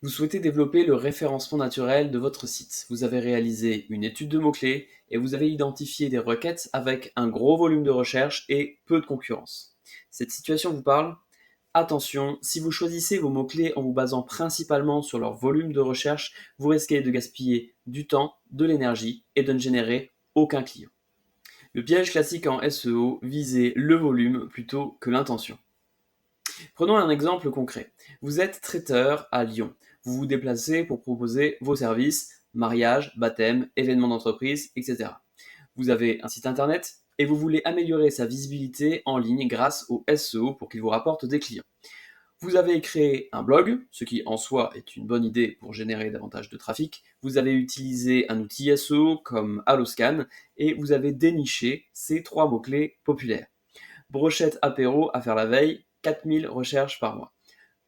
Vous souhaitez développer le référencement naturel de votre site. Vous avez réalisé une étude de mots-clés et vous avez identifié des requêtes avec un gros volume de recherche et peu de concurrence. Cette situation vous parle? Attention, si vous choisissez vos mots-clés en vous basant principalement sur leur volume de recherche, vous risquez de gaspiller du temps, de l'énergie et de ne générer aucun client. Le piège classique en SEO, viser le volume plutôt que l'intention. Prenons un exemple concret. Vous êtes traiteur à Lyon. Vous vous déplacez pour proposer vos services, mariage, baptême, événements d'entreprise, etc. Vous avez un site internet et vous voulez améliorer sa visibilité en ligne grâce au SEO pour qu'il vous rapporte des clients. Vous avez créé un blog, ce qui en soi est une bonne idée pour générer davantage de trafic. Vous avez utilisé un outil SEO comme Alloscan et vous avez déniché ces trois mots-clés populaires. Brochette apéro à faire la veille, 4000 recherches par mois.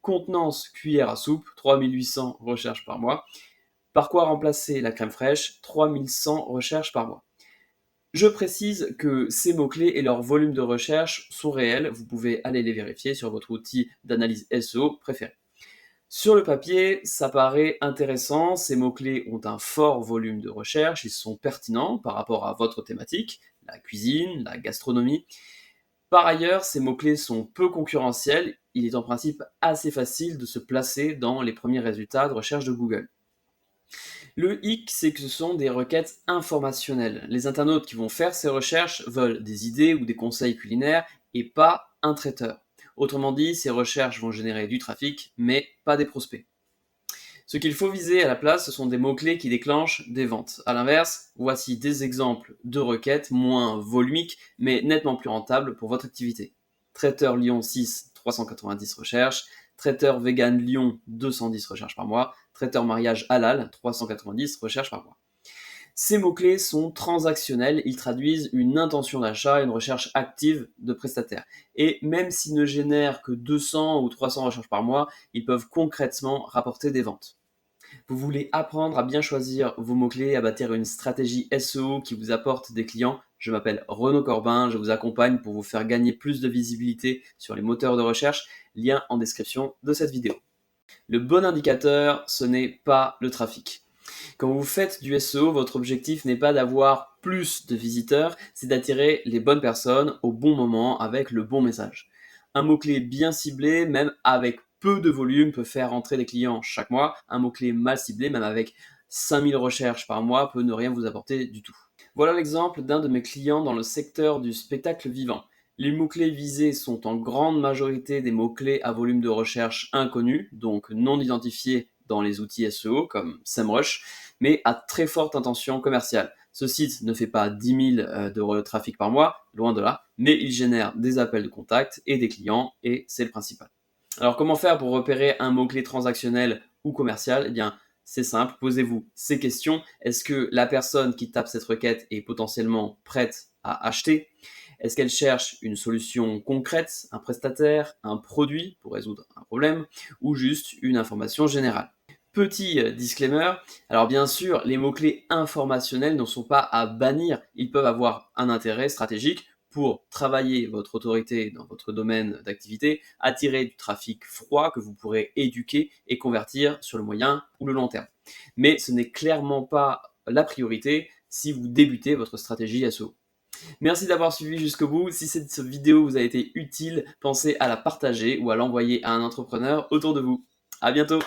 Contenance cuillère à soupe, 3800 recherches par mois. Par quoi remplacer la crème fraîche, 3100 recherches par mois. Je précise que ces mots-clés et leur volume de recherche sont réels, vous pouvez aller les vérifier sur votre outil d'analyse SEO préféré. Sur le papier, ça paraît intéressant, ces mots-clés ont un fort volume de recherche, ils sont pertinents par rapport à votre thématique, la cuisine, la gastronomie. Par ailleurs, ces mots-clés sont peu concurrentiels, il est en principe assez facile de se placer dans les premiers résultats de recherche de Google. Le hic, c'est que ce sont des requêtes informationnelles. Les internautes qui vont faire ces recherches veulent des idées ou des conseils culinaires et pas un traiteur. Autrement dit, ces recherches vont générer du trafic, mais pas des prospects. Ce qu'il faut viser à la place, ce sont des mots-clés qui déclenchent des ventes. A l'inverse, voici des exemples de requêtes moins volumiques, mais nettement plus rentables pour votre activité. Traiteur Lyon 6, 390 recherches. Traiteur vegan Lyon, 210 recherches par mois. Traiteur mariage halal, 390 recherches par mois. Ces mots-clés sont transactionnels, ils traduisent une intention d'achat, une recherche active de prestataires. Et même s'ils ne génèrent que 200 ou 300 recherches par mois, ils peuvent concrètement rapporter des ventes. Vous voulez apprendre à bien choisir vos mots-clés, à bâtir une stratégie SEO qui vous apporte des clients. Je m'appelle Renaud Corbin, je vous accompagne pour vous faire gagner plus de visibilité sur les moteurs de recherche. Lien en description de cette vidéo. Le bon indicateur, ce n'est pas le trafic. Quand vous faites du SEO, votre objectif n'est pas d'avoir plus de visiteurs, c'est d'attirer les bonnes personnes au bon moment avec le bon message. Un mot-clé bien ciblé, même avec peu de volume, peut faire entrer des clients chaque mois. Un mot-clé mal ciblé, même avec 5000 recherches par mois, peut ne rien vous apporter du tout. Voilà l'exemple d'un de mes clients dans le secteur du spectacle vivant. Les mots-clés visés sont en grande majorité des mots-clés à volume de recherche inconnus, donc non identifiés dans les outils SEO comme SEMrush, mais à très forte intention commerciale. Ce site ne fait pas 10 000 de trafic par mois, loin de là, mais il génère des appels de contact et des clients, et c'est le principal. Alors comment faire pour repérer un mot-clé transactionnel ou commercial? Eh bien, c'est simple, posez-vous ces questions. Est-ce que la personne qui tape cette requête est potentiellement prête à acheter? Est-ce qu'elle cherche une solution concrète, un prestataire, un produit pour résoudre un problème, ou juste une information générale? Petit disclaimer, alors bien sûr, les mots-clés informationnels ne sont pas à bannir, ils peuvent avoir un intérêt stratégique pour travailler votre autorité dans votre domaine d'activité, attirer du trafic froid que vous pourrez éduquer et convertir sur le moyen ou le long terme. Mais ce n'est clairement pas la priorité si vous débutez votre stratégie SEO. Merci d'avoir suivi jusqu'au bout. Si cette vidéo vous a été utile, pensez à la partager ou à l'envoyer à un entrepreneur autour de vous. À bientôt!